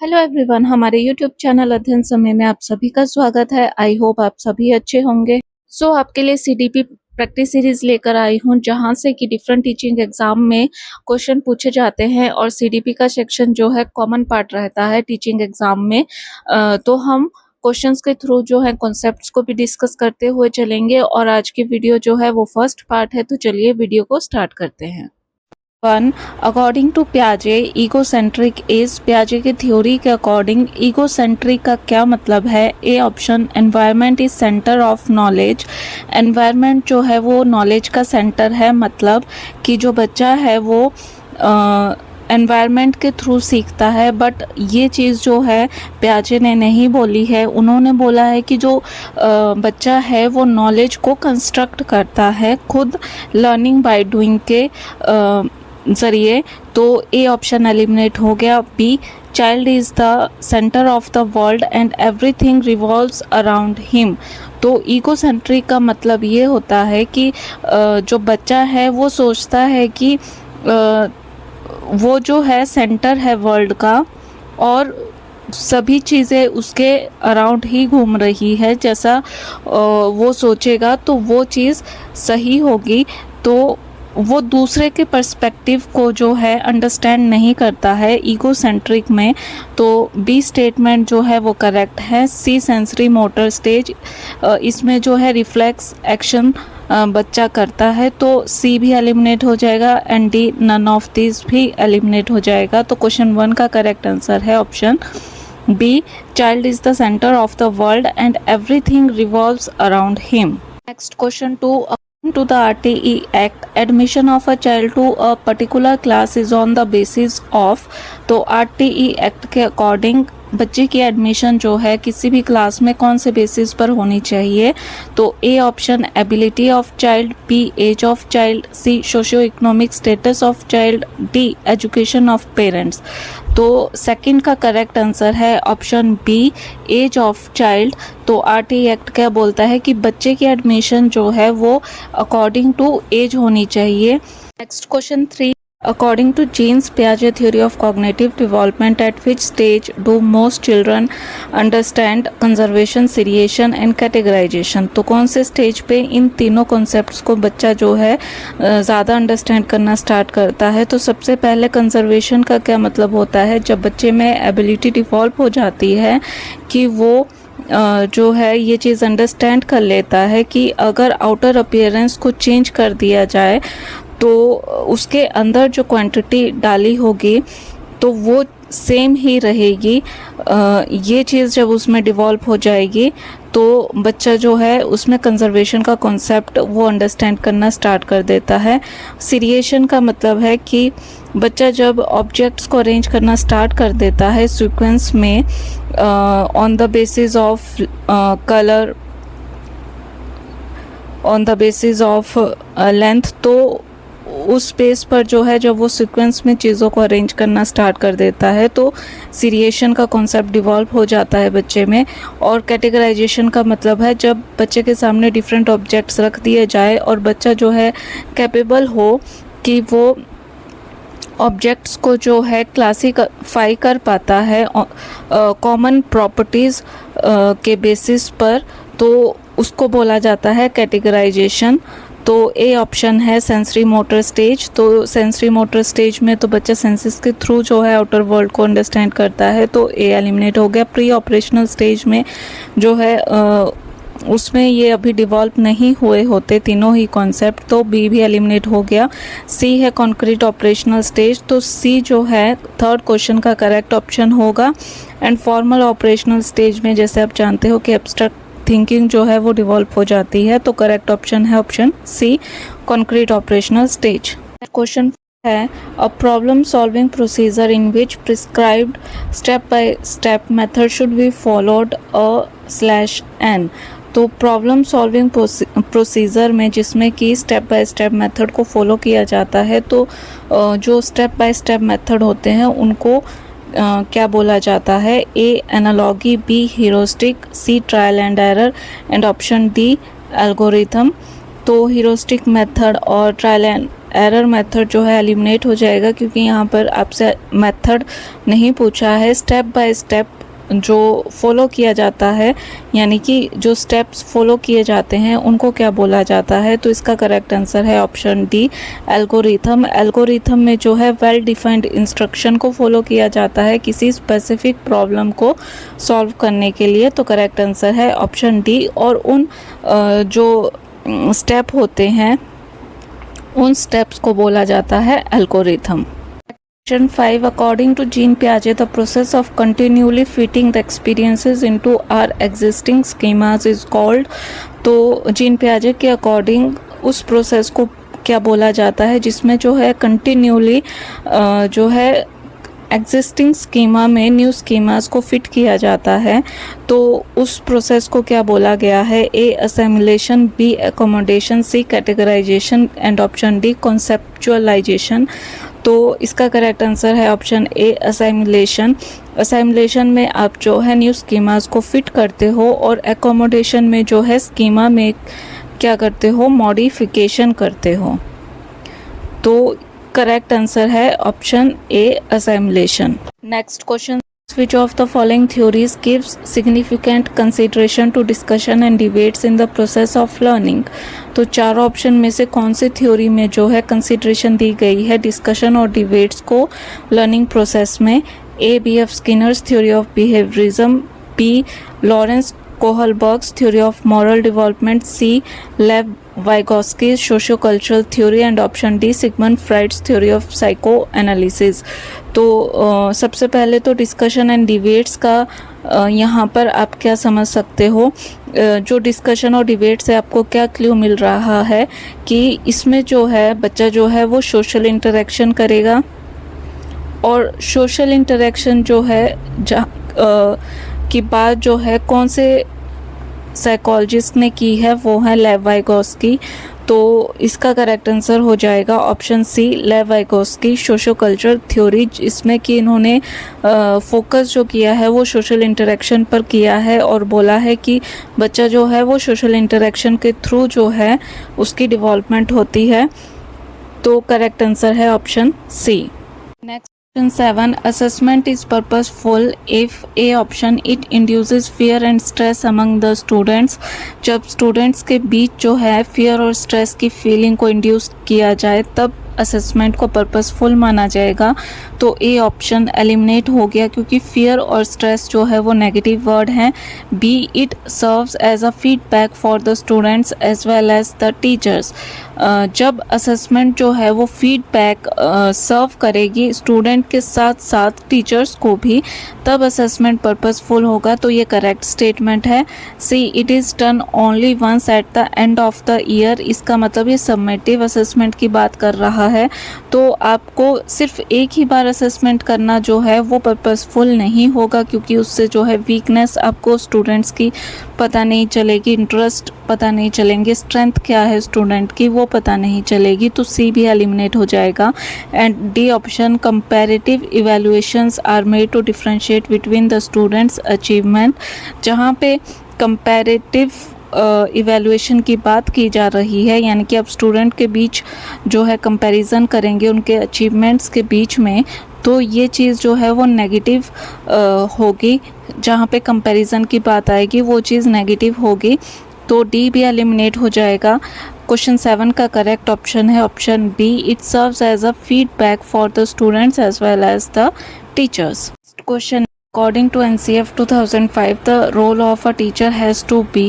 Hello everyone, हमारे YouTube channel अध्ययन समय में आप सभी का स्वागत है। आई होप आप सभी अच्छे होंगे। आपके लिए सीडीपी प्रैक्टिस सीरीज लेकर आई हूँ, जहाँ से कि डिफरेंट टीचिंग एग्जाम में क्वेश्चन पूछे जाते हैं और सीडीपी का सेक्शन जो है कॉमन पार्ट रहता है टीचिंग एग्जाम में। तो हम क्वेश्चंस के थ्रू जो है कॉन्सेप्ट्स को भी डिस्कस करते हुए चलेंगे और आज की वीडियो जो है वो फर्स्ट पार्ट है। तो चलिए वीडियो को स्टार्ट करते हैं। 1. अकॉर्डिंग टू प्याजे, ईगोसेंट्रिक इज प्याजे की थ्योरी के अकॉर्डिंग ईगोसेंट्रिक का क्या मतलब है? A option, environment is centre of knowledge. Environment जो है वो नॉलेज का सेंटर है, मतलब कि जो बच्चा है वो एनवायरनमेंट के थ्रू सीखता है। बट ये चीज़ जो है प्याजे ने नहीं बोली है। उन्होंने बोला है कि जो बच्चा है वो नॉलेज को कंस्ट्रक्ट करता है खुद लर्निंग बाय डूइंग के ज़रिए। तो ए ऑप्शन एलिमिनेट हो गया। B, child is the centre of the world and everything revolves around him. तो ईगोसेंट्रिक का मतलब ये होता है कि जो बच्चा है वो सोचता है कि वो जो है सेंटर है वर्ल्ड का और सभी चीज़ें उसके अराउंड ही घूम रही है। जैसा वो सोचेगा तो वो चीज़ सही होगी। तो वो दूसरे के पर्सपेक्टिव को जो है अंडरस्टैंड नहीं करता है ईगोसेंट्रिक में। तो बी स्टेटमेंट जो है वो करेक्ट है। सी, सेंसरी मोटर स्टेज, इसमें जो है रिफ्लेक्स एक्शन बच्चा करता है, तो सी भी एलिमिनेट हो जाएगा and D, none of this भी एलिमिनेट हो जाएगा। तो क्वेश्चन 1 का करेक्ट आंसर है option B, child is the centre of the world and everything revolves around him. Next question 2, to the RTE Act, admission of a child to a particular class is on the basis of। तो RTE Act के according बच्चे की admission जो है किसी भी class में कौन से बेसिस पर होनी चाहिए? तो A option, ability of child. B, age of child. C, socio economic status of child. D, education of parents. तो सेकंड का करेक्ट आंसर है option B, age of child. तो आरटीई एक्ट क्या बोलता है कि बच्चे की एडमिशन जो है वो अकॉर्डिंग टू एज होनी चाहिए। Next question 3, according to Jean पियाजे theory of cognitive development, at which stage do most children understand conservation, seriation and categorisation. तो कौन से स्टेज पे इन तीनों कॉन्सेप्ट्स को बच्चा जो है ज़्यादा अंडरस्टैंड करना स्टार्ट करता है? तो सबसे पहले कंजर्वेशन का क्या मतलब होता है? जब बच्चे में एबिलिटी डिवॉल्व हो जाती है कि वो जो है ये चीज़ अंडरस्टैंड कर लेता है कि अगर आउटर अपीयरेंस को चेंज कर दिया जाए तो उसके अंदर जो क्वांटिटी डाली होगी तो वो सेम ही रहेगी। ये चीज़ जब उसमें डिवॉल्व हो जाएगी तो बच्चा जो है उसमें कंजर्वेशन का कॉन्सेप्ट वो अंडरस्टैंड करना स्टार्ट कर देता है। सीरिएशन का मतलब है कि बच्चा जब ऑब्जेक्ट्स को अरेंज करना स्टार्ट कर देता है सीक्वेंस में on the basis of colour, on the basis of length, तो उस स्पेस पर जो है जब वो सीक्वेंस में चीज़ों को अरेंज करना स्टार्ट कर देता है तो सीरिएशन का कॉन्सेप्ट डिवॉल्व हो जाता है बच्चे में। और कैटेगराइजेशन का मतलब है जब बच्चे के सामने डिफरेंट ऑब्जेक्ट्स रख दिए जाए और बच्चा जो है कैपेबल हो कि वो ऑब्जेक्ट्स को जो है क्लासीफाई कर पाता है कॉमन प्रॉपर्टीज़ के बेसिस पर, तो उसको बोला जाता है कैटेगराइजेशन। तो ए ऑप्शन है सेंसरी मोटर स्टेज। तो सेंसरी मोटर स्टेज में तो बच्चा सेंसेस के थ्रू जो है आउटर वर्ल्ड को अंडरस्टैंड करता है, तो ए एलिमिनेट हो गया। प्री ऑपरेशनल स्टेज में जो है उसमें ये अभी डिवॉल्व नहीं हुए होते तीनों ही कॉन्सेप्ट, तो बी भी एलिमिनेट हो गया। सी है कॉन्क्रीट ऑपरेशनल स्टेज। तो सी जो है थर्ड क्वेश्चन का करेक्ट ऑप्शन होगा। एंड फॉर्मल ऑपरेशनल स्टेज में जैसे आप जानते हो कि एब्स्ट्रैक्ट थिंकिंग जो है वो डिवॉल्व हो जाती है, तो करेक्ट ऑप्शन है option C, concrete operational stage. Question है, a problem solving procedure in which prescribed step by step method should be followed /n। तो प्रॉब्लम सॉल्विंग प्रोसीजर में जिसमें कि स्टेप बाय स्टेप मेथड को फॉलो किया जाता है, तो जो स्टेप बाय स्टेप मेथड होते हैं उनको क्या बोला जाता है? A analogy, B heuristic, C trial and error and option D algorithm. तो हीरोस्टिक मेथड और ट्रायल एंड एरर मेथड जो है एलिमिनेट हो जाएगा, क्योंकि यहाँ पर आपसे मेथड नहीं पूछा है, स्टेप बाय स्टेप जो फॉलो किया जाता है, यानी कि जो स्टेप्स फॉलो किए जाते हैं उनको क्या बोला जाता है। तो इसका करेक्ट आंसर है ऑप्शन डी, एल्गोरिथम। एल्गोरिथम में जो है वेल डिफाइंड इंस्ट्रक्शन को फॉलो किया जाता है किसी स्पेसिफिक प्रॉब्लम को सॉल्व करने के लिए। तो करेक्ट आंसर है ऑप्शन डी। और उन जो स्टेप होते हैं उन स्टेप्स को बोला जाता है algorithm. Question 5. According to Jean Piaget, the process of continually fitting the experiences into our existing schemas is called. तो जीन पियाजे के अकॉर्डिंग उस प्रोसेस को क्या बोला जाता है जिसमें जो है कंटिन्यूली जो है एग्जिस्टिंग स्कीमा में न्यू स्कीमास को फिट किया जाता है। तो उस प्रोसेस को क्या बोला गया है? A assimilation, B accommodation, C categorisation and option D conceptualisation. तो इसका करेक्ट आंसर है ऑप्शन ए असेमिलेशन। असेमिलेशन में आप जो है न्यू स्कीमास को फिट करते हो और एकोमोडेशन में जो है स्कीमा में क्या करते हो? मॉडिफिकेशन करते हो। तो करेक्ट आंसर है option A assimilation. Next question, which of the following theories gives significant consideration to discussion and debates in the process of learning? तो चारों ऑप्शन में से कौन सी थ्योरी में जो है कंसिडरेशन दी गई है डिस्कशन और डिबेट्स को लर्निंग प्रोसेस में? A B F Skinner's theory of behaviourism, B Lawrence Kohlberg's theory of moral development, C Lev Vygotsky sociocultural theory and option D Sigmund Freud's theory of psychoanalysis. तो सबसे पहले तो discussion and debates का यहाँ पर आप क्या समझ सकते हो? जो डिस्कशन और डिबेट से आपको क्या क्लू मिल रहा है कि इसमें जो है बच्चा जो है वो सोशल इंटरेक्शन करेगा, और सोशल इंटरेक्शन जो है की बात जो है कौन से साइकोलॉजिस्ट ने की है? वो है लेव वाइगोस्की। तो इसका करेक्ट आंसर हो जाएगा option C Lev Vygotsky sociocultural theory, जिसमें कि इन्होंने फोकस जो किया है वो सोशल इंटरेक्शन पर किया है और बोला है कि बच्चा जो है वो सोशल इंटरेक्शन के थ्रू जो है उसकी डेवलपमेंट होती है। तो करेक्ट आंसर है option C. Next Question 7. Assessment is purposeful if A option it induces fear and stress among the students. जब स्टूडेंट्स के बीच जो है फियर और स्ट्रेस की फीलिंग को इंड्यूस किया जाए तब असेसमेंट को पर्पसफुल माना जाएगा। तो ए ऑप्शन एलिमिनेट हो गया क्योंकि फियर और स्ट्रेस जो है वो नेगेटिव वर्ड हैं। B it serves as a feedback for the students as well as the teachers. जब असेसमेंट जो है वो फीडबैक सर्व करेगी स्टूडेंट के साथ साथ टीचर्स को भी, तब असेसमेंट पर्पसफुल होगा। तो ये करेक्ट स्टेटमेंट है। C it is done only once at the end of the year. इसका मतलब ये सबमिटिव असेसमेंट की बात कर रहा है। तो आपको सिर्फ एक ही बार असेसमेंट करना जो है वो पर्पसफुल नहीं होगा, क्योंकि उससे जो है वीकनेस आपको स्टूडेंट्स की पता नहीं चलेगी, इंटरेस्ट पता नहीं चलेंगे, स्ट्रेंथ क्या है स्टूडेंट की वो पता नहीं चलेगी। तो सी भी एलिमिनेट हो जाएगा। And D option comparative evaluations are made to differentiate between the students achievement. जहाँ पे कंपैरेटिव इवैल्यूएशन की बात की जा रही है, यानी कि अब स्टूडेंट के बीच जो है कंपैरिजन करेंगे उनके अचीवमेंट्स के बीच में, तो ये चीज़ जो है वो नेगेटिव होगी। जहाँ पे कंपैरिजन की बात आएगी वो चीज़ नेगेटिव होगी। तो डी भी एलिमिनेट हो जाएगा। क्वेश्चन 7 का करेक्ट ऑप्शन है option B, it serves as a feedback for the students as well as the teachers. Question, according to NCF 2005 the role of a teacher has to be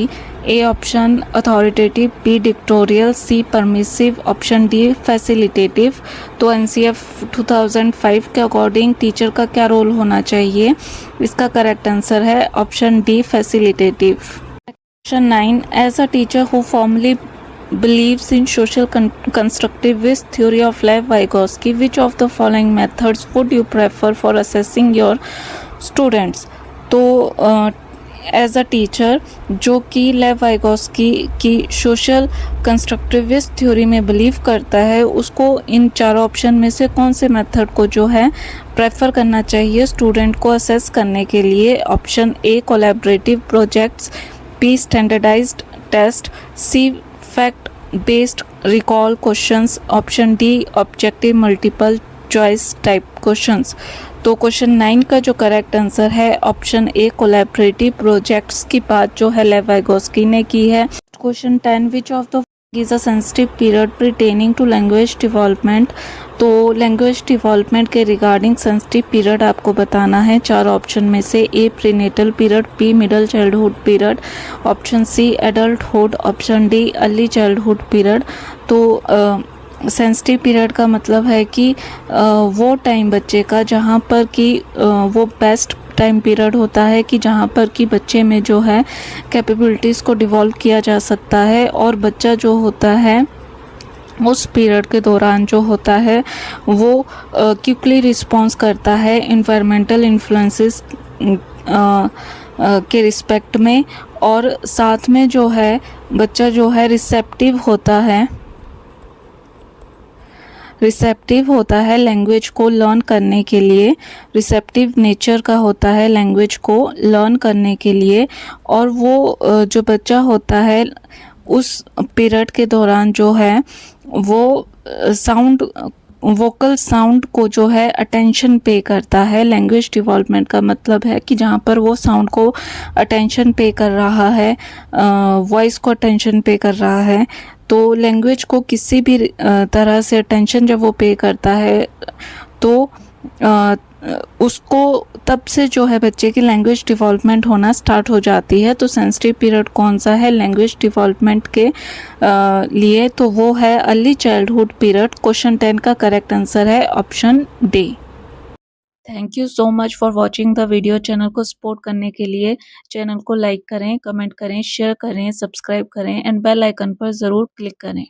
A option authoritative, B dictatorial, C permissive, option D facilitative। तो NCF 2005 के according teacher का क्या role होना चाहिए? इसका correct answer है option D facilitative. Question 9. As a teacher who formally believes in social constructivist theory of Lev Vygotsky, which of the following methods would you prefer for assessing your students? तो as a teacher जो कि लेव Vygotsky की social constructivist theory में believe करता है, उसको इन चारों ऑप्शन में से कौन से मेथड को जो है प्रेफर करना चाहिए स्टूडेंट को असेस करने के लिए? Option A collaborative projects, B standardised test, C fact based recall questions, option D objective multiple choice type questions. तो क्वेश्चन 9 का जो करेक्ट आंसर है ऑप्शन ए कोलैबोरेटिव प्रोजेक्ट्स की बात जो है लेव वाइगोस्की ने की है। Question 10 which of the is a sensitive period pertaining to language development. तो लैंग्वेज डेवलपमेंट के रिगार्डिंग सेंसिटिव पीरियड आपको बताना है। 4 ऑप्शन में से A prenatal period, B middle childhood period, option C adulthood, option D early childhood period. तो sensitive period का मतलब है कि वो टाइम बच्चे का जहाँ पर कि वो बेस्ट टाइम पीरियड होता है कि जहाँ पर कि बच्चे में जो है कैपेबिलिटीज़ को डिवॉल्व किया जा सकता है और बच्चा जो होता है उस पीरियड के दौरान जो होता है वो क्विकली रिस्पॉन्स करता है इन्वायरमेंटल इन्फ्लुएंसेस के रिस्पेक्ट में, और साथ में जो है बच्चा जो है रिसेप्टिव होता है लैंग्वेज को लर्न करने के लिए, रिसेप्टिव नेचर का होता है लैंग्वेज को लर्न करने के लिए। और वो जो बच्चा होता है उस पीरियड के दौरान जो है वो साउंड वोकल साउंड को जो है अटेंशन पे करता है। लैंग्वेज डेवलपमेंट का मतलब है कि जहाँ पर वो साउंड को अटेंशन पे कर रहा है, वॉइस को अटेंशन पे कर रहा है। तो लैंग्वेज को किसी भी तरह से अटेंशन जब वो पे करता है तो उसको तब से जो है बच्चे की लैंग्वेज डेवलपमेंट होना स्टार्ट हो जाती है। तो सेंसिटिव पीरियड कौन सा है लैंग्वेज डेवलपमेंट के लिए? तो वो है अर्ली चाइल्डहुड पीरियड। क्वेश्चन 10 का करेक्ट आंसर है option D. Thank you so much for watching the video. Channel को सपोर्ट करने के लिए चैनल को लाइक करें, कमेंट करें, शेयर करें, सब्सक्राइब करें एंड बेल आइकन पर ज़रूर क्लिक करें।